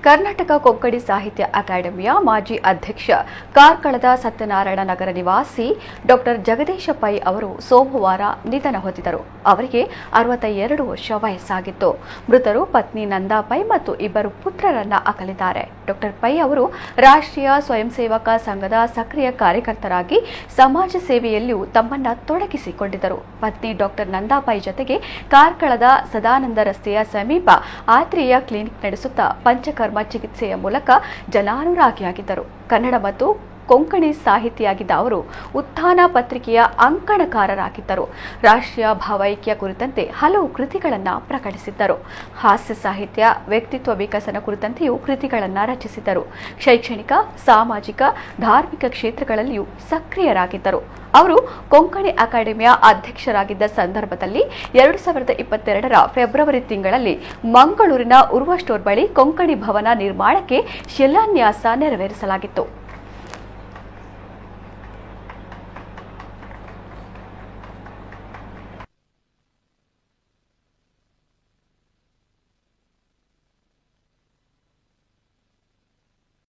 ಕರ್ನಾಟಕ ಕೊಂಕಣಿ ಸಾಹಿತ್ಯ ಅಕಾಡೆಮಿಯ ಮಾಜಿ ಅಧ್ಯಕ್ಷ ಕಾರ್ಕಳದ ಸತ್ಯನಾರಾಯಣ ನಗರ ನಿವಾಸಿ ಡಾಕ್ಟರ್ ಜಗದೀಶ ಪೈ ಅವರು ಸೋಮವಾರ ನಿಧನ ಹೊಂದಿದರು. ಅವರಿಗೆ 62 ವರ್ಷ ವಯಸ್ಸಾಗಿತ್ತು. ಮೃತರು ಪತ್ನಿ ನಂದಾ ಪೈ ಮತ್ತು ಇಬ್ಬರು ಪುತ್ರರನ್ನ ಅಗಲಿದ್ದಾರೆ. ಡಾಕ್ಟರ್ ಪೈ ಅವರು ರಾಷ್ಟ್ರೀಯ ಸ್ವಯಂ ಸೇವಕ ಸಂಘದ ಸಕ್ರಿಯ ಕಾರ್ಯಕರ್ತರಾಗಿ ಸಮಾಜ ಸೇವೆಯಲ್ಲಿಯೂ ತಮ್ಮನ್ನ ತೊಡಗಿಸಿಕೊಂಡಿದ್ದರು. ಪತ್ನಿ ಡಾಕ್ಟರ್ ನಂದಾ ಪೈ ಜೊತೆಗೆ ಕಾರ್ಕಳದ ಸದಾನಂದ ರಸ್ತೆಯ ಸಮೀಪ ಆತ್ರೇಯ ಕ್ಲಿನಿಕ್ ನಡೆಸುತ್ತಾ ಪಂಚಕರ್ಮ ಚಿಕಿತ್ಸೆಯ ಮೂಲಕ ಜನಾನುರಾಗಿಯಾಗಿದ್ದರು. ಕನ್ನಡ ಮತ್ತು ಕೊಂಕಣಿ ಸಾಹಿತಿಯಾಗಿದ್ದ ಅವರು ಉತ್ಥಾನ ಪತ್ರಿಕೆಯ ಅಂಕಣಕಾರರಾಗಿದ್ದರು. ರಾಷ್ಟ್ರೀಯ ಭಾವೈಕ್ಯ ಕುರಿತಂತೆ ಹಲವು ಕೃತಿಗಳನ್ನು ಪ್ರಕಟಿಸಿದ್ದರು. ಹಾಸ್ಯ ಸಾಹಿತ್ಯ, ವ್ಯಕ್ತಿತ್ವ ವಿಕಸನ ಕುರಿತಂತೆಯೂ ಕೃತಿಗಳನ್ನು ರಚಿಸಿದ್ದರು. ಶೈಕ್ಷಣಿಕ, ಸಾಮಾಜಿಕ, ಧಾರ್ಮಿಕ ಕ್ಷೇತ್ರಗಳಲ್ಲಿಯೂ ಸಕ್ರಿಯರಾಗಿದ್ದರು. ಅವರು ಕೊಂಕಣಿ ಅಕಾಡೆಮಿಯ ಅಧ್ಯಕ್ಷರಾಗಿದ್ದ ಸಂದರ್ಭದಲ್ಲಿ 2022ರ ಫೆಬ್ರವರಿ ತಿಂಗಳಲ್ಲಿ ಮಂಗಳೂರಿನ ಉರ್ವ ಸ್ಟೋರ್ ಬಳಿ ಕೊಂಕಣಿ ಭವನ ನಿರ್ಮಾಣಕ್ಕೆ ಶಿಲಾನ್ಯಾಸ ನೆರವೇರಿಸಲಾಗಿತ್ತು.